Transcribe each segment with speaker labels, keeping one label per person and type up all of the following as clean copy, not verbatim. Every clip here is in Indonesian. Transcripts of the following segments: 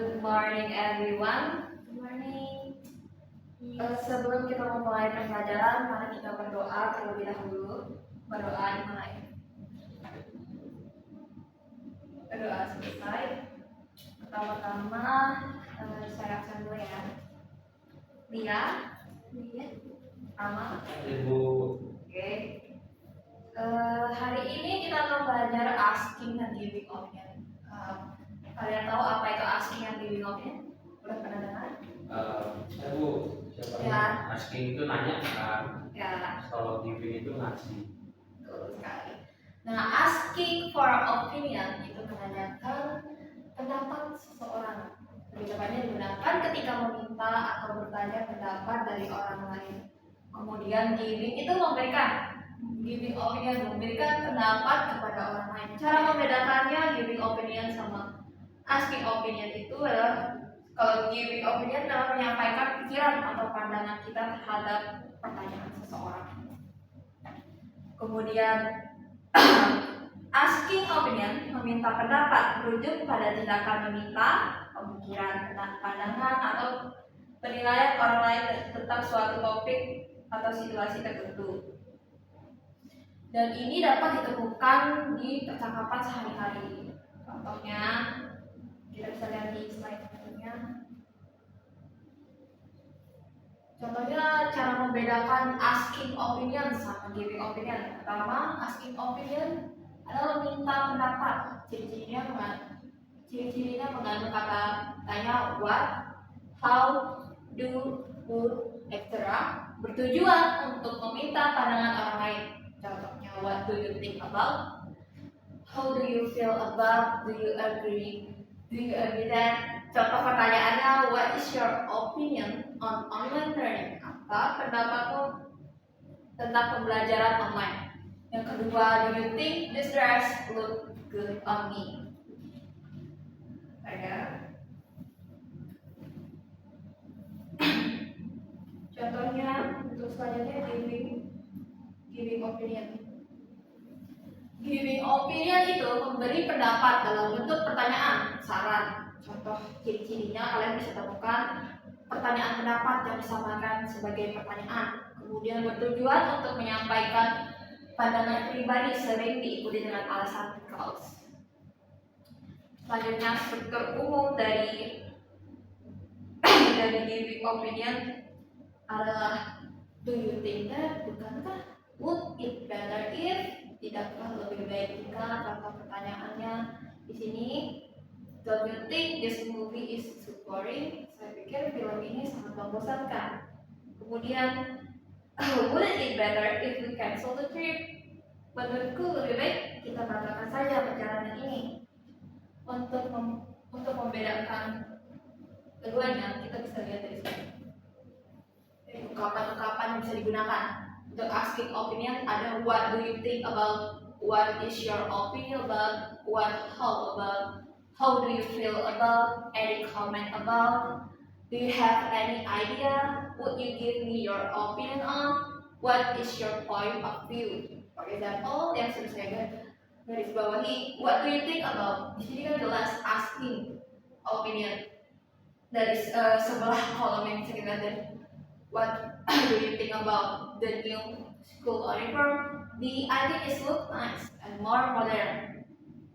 Speaker 1: Good morning everyone.
Speaker 2: Good morning.
Speaker 1: Sebelum kita memulai pembelajaran, mari kita berdoa terlebih dahulu. Berdoa dimulai. Berdoa selesai. Pertama-tama saya absen dulu ya. Lia, Ama,
Speaker 3: Ibu.
Speaker 1: Oke. Hari ini kita akan belajar asking dan giving opinion. Kalian tahu apa itu asking dan giving opinion? Udah pernah dengar?
Speaker 3: Bu, siapa
Speaker 1: Ya.
Speaker 3: asking itu nanya kan?
Speaker 1: Ya.
Speaker 3: Kalau giving itu ngasih.
Speaker 1: Betul sekali. Nah, asking for opinion itu menanyakan pendapat seseorang. Lebih tepatnya digunakan ketika meminta atau bertanya pendapat dari orang lain. Kemudian giving itu giving opinion, memberikan pendapat kepada orang lain. Cara membedakannya giving opinion sama asking opinion itu adalah kalau giving opinion adalah menyampaikan pikiran atau pandangan kita terhadap pertanyaan seseorang. Kemudian asking opinion meminta pendapat merujuk pada tindakan meminta, pemikiran, pandangan atau penilaian orang lain tentang suatu topik atau situasi tertentu. Dan ini dapat ditemukan di percakapan sehari-hari. Contohnya kita bisa lihat di slide berikutnya. Contohnya cara membedakan asking opinion sama giving opinion. Pertama, asking opinion adalah meminta pendapat. Ciri-cirinya mengandung kata tanya what, how, do, would, etc. Bertujuan untuk meminta pandangan orang lain. Contohnya, what do you think about? How do you feel about? Do you agree? Do you agree that? Contoh pertanyaannya, what is your opinion on online learning? Apa pendapatmu tentang pembelajaran online? Yang kedua, do you think this dress look good on me? Contohnya untuk selanjutnya giving opinion. Giving opinion itu memberi pendapat dalam bentuk pertanyaan, saran. Contoh ciri-cirinya kalian bisa temukan pertanyaan pendapat yang disampaikan sebagai pertanyaan. Kemudian bertujuan untuk menyampaikan pandangan pribadi sering diikuti dengan alasan because. Selanjutnya struktur umum dari giving opinion adalah do you think that, bukankah, would it better if, tidakkah lebih baik jika. Contoh pertanyaannya di sini, don't you think this movie is too boring? Saya pikir film ini sangat membosankan. Kemudian wouldn't it better if we cancel the trip? Menurutku lebih baik kita batalkan saja perjalanan ini. Untuk membedakan keduanya, kita bisa lihat dari sini. Ungkapan-ungkapan yang bisa digunakan untuk asking opinion ada what do you think about, what is your opinion about, what, how do you feel about, any comment about, do you have any idea, would you give me your opinion on, what is your point of view. For example, yang sudah saya garis bawahi, what do you think about, di sini kan jelas asking opinion. Dari sebelah kolom yang saya lihat, what do you think about the new school uniform? The I think it looks nice and more modern.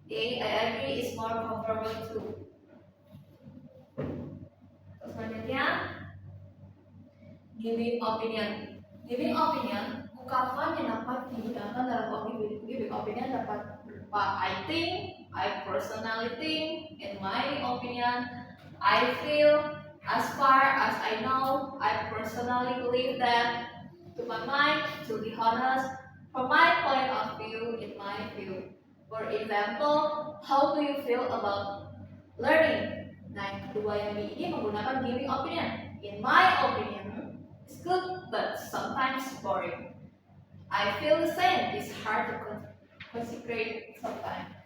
Speaker 1: Okay, I agree it's more comfortable too. Selanjutnya, giving opinion. Giving opinion, ungkapan yang dapat digunakan dalam giving opinion dapat berupa I think, I personally think, in my opinion, I feel, as far as I know, I personally believe that, to my mind, to be honest, from my point of view, in my view. For example, how do you feel about learning? Nah, yang kedua yang ini menggunakan giving opinion. In my opinion, it's good but sometimes boring. I feel the same. It's hard to concentrate sometimes.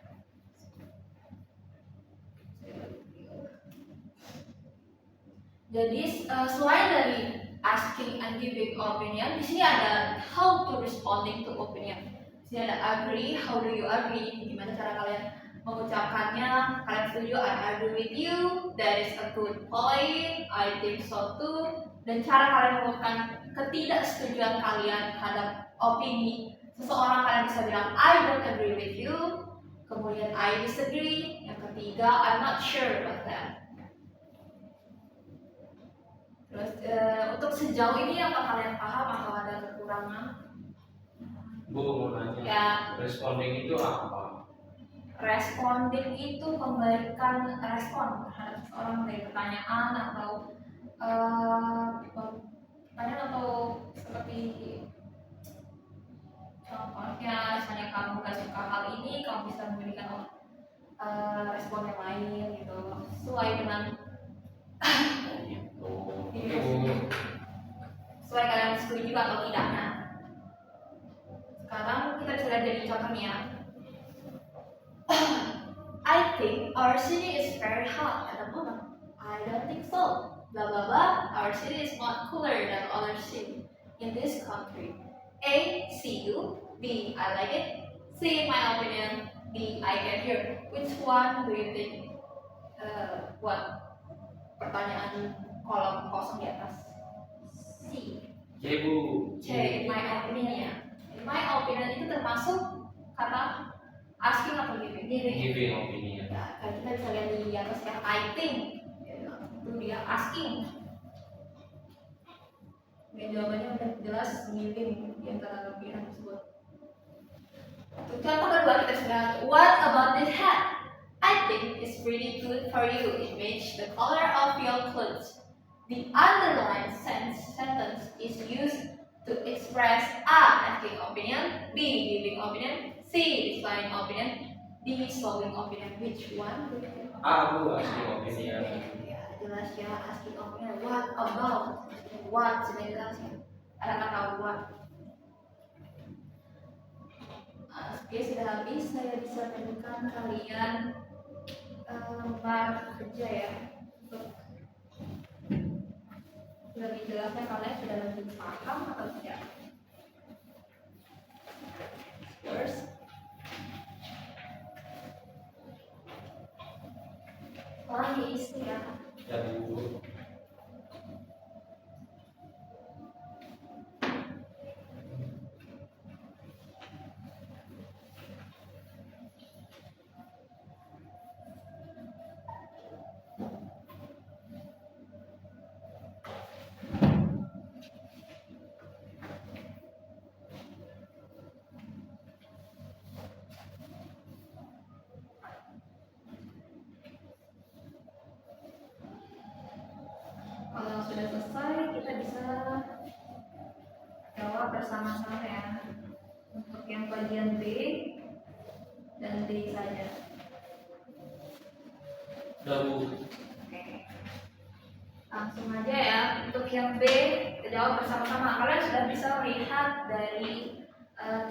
Speaker 1: Jadi selain dari asking and giving opinion, di sini ada how to responding to opinion. Di sini ada agree, how do you agree? Gimana cara kalian mengucapkannya, kalian setuju, I agree with you, that is a good point, I think so too. Dan cara kalian mengungkapkan ketidaksetujuan kalian terhadap opini seseorang, kalian bisa bilang I don't agree with you, kemudian I disagree, yang ketiga I'm not sure about that. Terus untuk sejauh ini apa kalian paham atau ada kekurangan?
Speaker 3: Bu mau nanya,
Speaker 1: Ya,
Speaker 3: responding itu apa?
Speaker 1: responding itu memberikan respon terhadap seorang dari pertanyaan atau pertanyaan atau seperti contohnya, misalnya kamu gak suka hal ini, kamu bisa memberikan respon yang lain gitu sesuai dengan
Speaker 3: Gitu. Oke Bu.
Speaker 1: sesuai kalian setuju atau tidaknya. Sekarang kita bisa lihat dari contohnya. I think our city is very hot at the moment. I don't think so. Blah blah blah. Our city is not cooler than other city in this country. A. See you. B. I like it. C. My opinion. D. I can hear. Which one do you think? What? Pertanyaan kolom kosong di atas. C.
Speaker 3: C Bu.
Speaker 1: C. My opinion. My opinion itu termasuk kata asking atau giving?
Speaker 3: Giving opinion.
Speaker 1: Ya, kan kita bisa lihat di atas ya, I think itu dia asking. Dan jawabannya udah jelas giving di antara pilihan tersebut. Untuk contoh kedua kita sudah, what about this hat? I think it's pretty good for you. It matches the color of your clothes. The underlined sentence is used to express A. Asking opinion, B. Giving opinion, C. Displaying opinion, D. Showing opinion. Which one do you think?
Speaker 3: A Bu, asking opinion.
Speaker 1: Ya, jelas ya, asking opinion. What about? What sudah jelas ya. Ada kata what. Oke, sudah habis. Saya bisa berikan kalian lembar kerja ya. Untuk lebih jelasnya kalian sudah lebih paham atau tidak? First, orang diisi ya.
Speaker 3: Ya Bu.
Speaker 1: Kalau sudah selesai, kita bisa jawab bersama-sama ya. Untuk yang bagian B dan D saja.
Speaker 3: Udah Bu.
Speaker 1: Oke. Langsung aja ya. Untuk yang B, kita jawab bersama-sama. Kalian sudah bisa melihat dari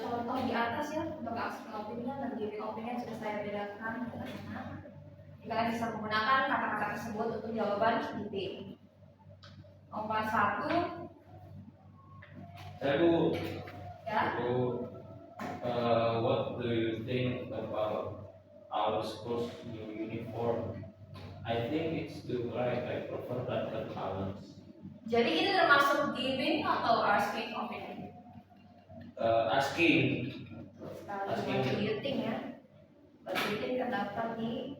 Speaker 1: contoh di atas ya. Untuk asking opinion dan giving opinion sudah saya bedakan. Kalian bisa menggunakan kata-kata tersebut untuk jawaban di B. Nomor 1
Speaker 3: Saya Bu.
Speaker 1: ya.
Speaker 3: Bu. What do you think about our school's new uniform? I think it's too bright. I prefer darker colors.
Speaker 1: Jadi ini termasuk giving atau asking opinion?
Speaker 3: Asking.
Speaker 1: Asking. What do you think ya? What do you think terdaftar di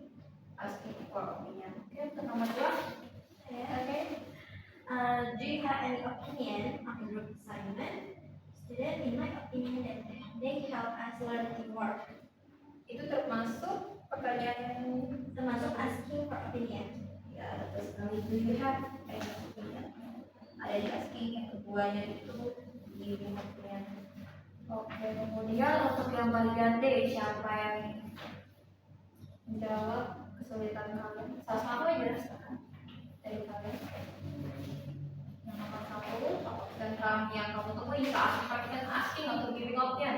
Speaker 1: asking for opinion. Oke, untuk nomor 2. Oke.
Speaker 2: Do you have any opinion on the group assignment? Student, in my opinion, that they help us learn teamwork.
Speaker 1: Itu termasuk pertanyaan
Speaker 2: Termasuk asking for opinion.
Speaker 1: ya, terus sekali do you have any opinion? Ada di asking, yang keduanya itu giving opinion. Oke, kemudian untuk yang bagian D, siapa yang menjawab kesulitan kalian? Salah satu aja jelaskan dari kalian. Yang nomor 1 dan yang kamu temui saat kalian asking atau giving opinion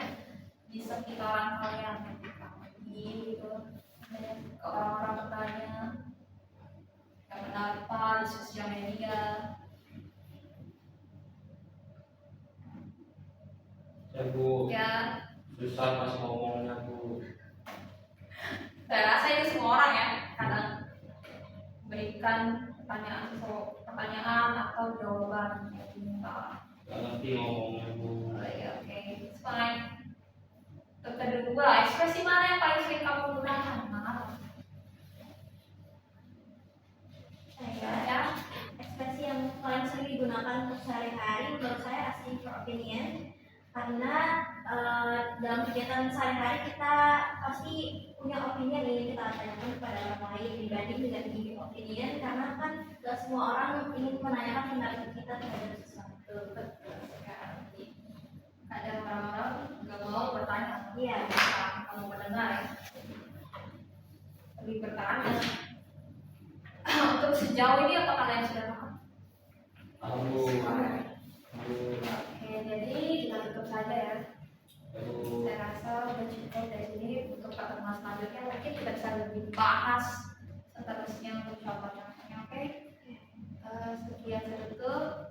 Speaker 1: di sekitaran kalian, gitu. Ke orang-orang bertanya yang pendapat di sosial media.
Speaker 3: Ya Bu.
Speaker 1: Ya,
Speaker 3: Susah pas ngomongnya Bu.
Speaker 1: saya berikan pertanyaan atau jawaban yang diminta.
Speaker 3: Gak ngerti ngomongnya Bu.
Speaker 1: Oh iya, oke, it's fine. Untuk kedua, ekspresi mana yang paling sering kamu gunakan?
Speaker 2: Saya ekspresi yang paling sering digunakan untuk sehari-hari menurut saya asking for opinion, karena dalam kegiatan sehari-hari kita pasti punya opinion yang ingin kita tanyakan kepada orang lain dibanding dengan giving opinion, karena kan gak semua orang ingin menanyakan pendapat kita terhadap sesuatu.
Speaker 1: Betul sekali. Kadang orang-orang nggak mau bertanya.
Speaker 2: Iya.
Speaker 1: Kamu mendengar ya. Lebih bertanya. Untuk sejauh ini apa kalian sudah paham?
Speaker 3: Aku
Speaker 1: Oke, jadi kita tutup saja ya. Saya rasa udah cukup dari sini. Untuk pertemuan selanjutnya mungkin kita bisa lebih bahas seterusnya untuk contoh-contohnya. Oke. Sekian saya tutup.